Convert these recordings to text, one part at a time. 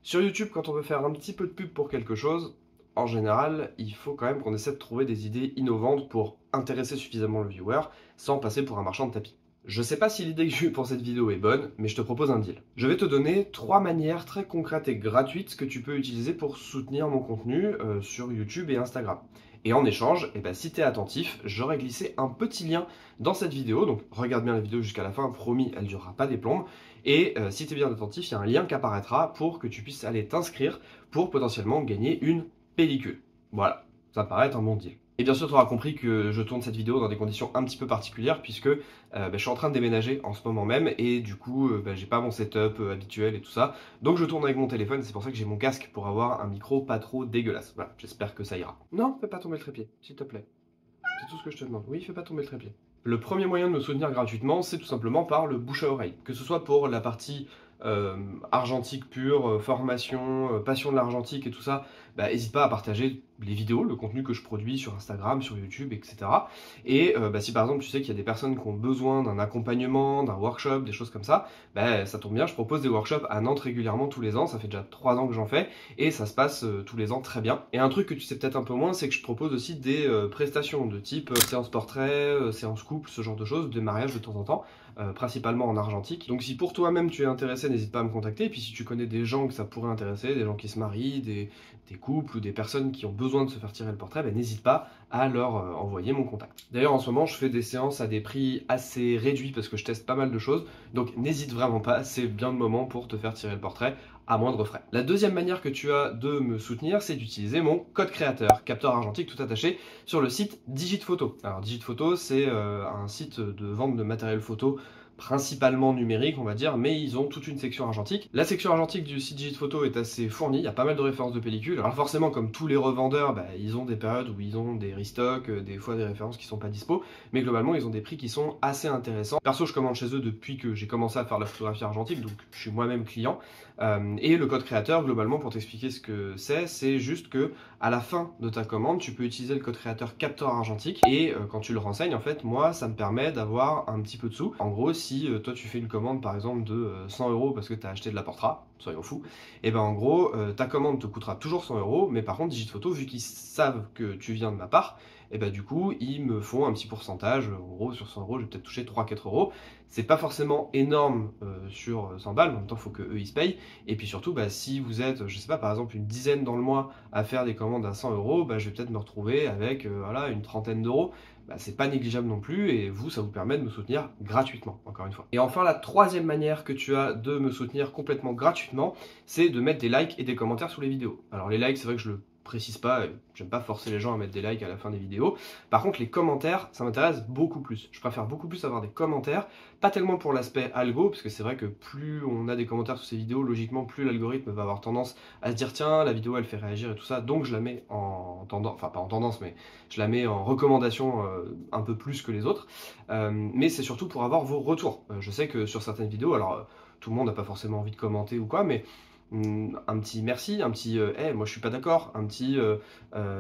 Sur YouTube, quand on veut faire un petit peu de pub pour quelque chose, en général, il faut quand même qu'on essaie de trouver des idées innovantes pour intéresser suffisamment le viewer sans passer pour un marchand de tapis. Je sais pas si l'idée que j'ai eue pour cette vidéo est bonne, mais je te propose un deal. Je vais te donner 3 manières très concrètes et gratuites que tu peux utiliser pour soutenir mon contenu sur YouTube et Instagram. Et en échange, si tu es attentif, j'aurais glissé un petit lien dans cette vidéo, donc regarde bien la vidéo jusqu'à la fin, promis, elle durera pas des plombes. Et si tu es bien attentif, il y a un lien qui apparaîtra pour que tu puisses aller t'inscrire pour potentiellement gagner une pellicule. Voilà, ça me paraît être un bon deal. Et bien sûr, tu auras compris que je tourne cette vidéo dans des conditions un petit peu particulières puisque je suis en train de déménager en ce moment même et du coup, j'ai pas mon setup habituel et tout ça. Donc je tourne avec mon téléphone, c'est pour ça que j'ai mon casque pour avoir un micro pas trop dégueulasse. Voilà, j'espère que ça ira. Non, fais pas tomber le trépied, s'il te plaît. C'est tout ce que je te demande. Oui, fais pas tomber le trépied. Le premier moyen de me soutenir gratuitement, c'est tout simplement par le bouche à oreille. Que ce soit pour la partie argentique pure, formation, passion de l'argentique et tout ça, n'hésite pas à partager les vidéos, le contenu que je produis sur Instagram, sur YouTube, etc. Et si par exemple tu sais qu'il y a des personnes qui ont besoin d'un accompagnement, d'un workshop, des choses comme ça, ça tombe bien, je propose des workshops à Nantes régulièrement tous les ans, ça fait déjà 3 ans que j'en fais, et ça se passe tous les ans très bien. Et un truc que tu sais peut-être un peu moins, c'est que je propose aussi des prestations de type séance portrait, séance couple, ce genre de choses, des mariages de temps en temps, principalement en argentique. Donc si pour toi-même tu es intéressé, n'hésite pas à me contacter, et puis si tu connais des gens que ça pourrait intéresser, des gens qui se marient, des couples ou des personnes qui ont besoin de se faire tirer le portrait, n'hésite pas à leur envoyer mon contact. D'ailleurs en ce moment je fais des séances à des prix assez réduits parce que je teste pas mal de choses, donc n'hésite vraiment pas, c'est bien le moment pour te faire tirer le portrait à moindre frais. La deuxième manière que tu as de me soutenir, c'est d'utiliser mon code créateur, capteur argentique tout attaché, sur le site Digitphoto. Alors Digitphoto, c'est un site de vente de matériel photo principalement numérique on va dire, mais ils ont toute une section argentique. La section argentique du site Digitphoto est assez fournie, il y a pas mal de références de pellicules. Alors forcément comme tous les revendeurs, ils ont des périodes où ils ont des restocks, des fois des références qui sont pas dispo, mais globalement ils ont des prix qui sont assez intéressants. Perso je commande chez eux depuis que j'ai commencé à faire de la photographie argentique, donc je suis moi-même client. Et le code créateur, globalement, pour t'expliquer ce que c'est juste que à la fin de ta commande, tu peux utiliser le code créateur capteur argentique et quand tu le renseignes, en fait, moi, ça me permet d'avoir un petit peu de sous. En gros, si toi tu fais une commande par exemple de 100 € parce que tu as acheté de la Portra, soyons fous, et en gros, ta commande te coûtera toujours 100 €, mais par contre, Digitphoto, vu qu'ils savent que tu viens de ma part, et du coup, ils me font un petit pourcentage. En gros, sur 100 €, je vais peut-être toucher 3-4 €. C'est pas forcément énorme sur 100 balles, en même temps, il faut que eux ils se payent. Et puis surtout, si vous êtes, je sais pas, par exemple, une dizaine dans le mois à faire des commandes à 100 €, je vais peut-être me retrouver avec voilà, une trentaine d'euros. C'est pas négligeable non plus, et vous, ça vous permet de me soutenir gratuitement, encore une fois. Et enfin, la troisième manière que tu as de me soutenir complètement gratuitement, c'est de mettre des likes et des commentaires sous les vidéos. Alors les likes, c'est vrai que je le précise pas, j'aime pas forcer les gens à mettre des likes à la fin des vidéos. Par contre, les commentaires, ça m'intéresse beaucoup plus. Je préfère beaucoup plus avoir des commentaires, pas tellement pour l'aspect algo, parce que c'est vrai que plus on a des commentaires sous ces vidéos, logiquement, plus l'algorithme va avoir tendance à se dire tiens, la vidéo elle fait réagir et tout ça, donc je la mets en tendance, enfin pas en tendance, mais je la mets en recommandation un peu plus que les autres. Mais c'est surtout pour avoir vos retours. Je sais que sur certaines vidéos, alors tout le monde n'a pas forcément envie de commenter ou quoi, mais un petit merci, un petit hey, moi je suis pas d'accord, un petit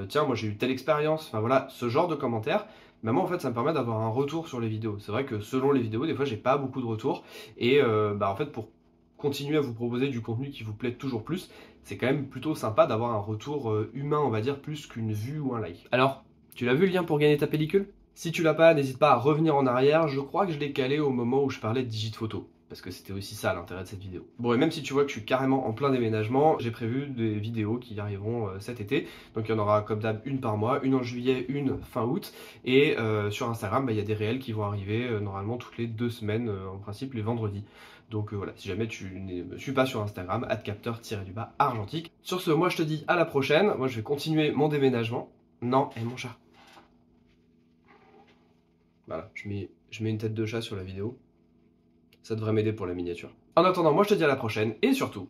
tiens, moi j'ai eu telle expérience, enfin voilà, ce genre de commentaires. Moi en fait ça me permet d'avoir un retour sur les vidéos. C'est vrai que selon les vidéos, des fois j'ai pas beaucoup de retours, et en fait pour continuer à vous proposer du contenu qui vous plaît toujours plus, c'est quand même plutôt sympa d'avoir un retour humain, on va dire, plus qu'une vue ou un like. Alors, tu l'as vu le lien pour gagner ta pellicule? Si tu l'as pas, n'hésite pas à revenir en arrière, je crois que je l'ai calé au moment où je parlais de Digitphoto. Parce que c'était aussi ça l'intérêt de cette vidéo. Bon, et même si tu vois que je suis carrément en plein déménagement, j'ai prévu des vidéos qui arriveront cet été. Donc il y en aura comme d'hab une par mois, une en juillet, une fin août. Et sur Instagram, il y a des réels qui vont arriver normalement toutes les 2 semaines, en principe les vendredis. Donc voilà, si jamais tu ne me suis pas sur Instagram, @capteur-argentique. Sur ce, moi je te dis à la prochaine. Moi je vais continuer mon déménagement. Non, et mon chat. Voilà, je mets une tête de chat sur la vidéo. Ça devrait m'aider pour la miniature. En attendant, moi je te dis à la prochaine, et surtout...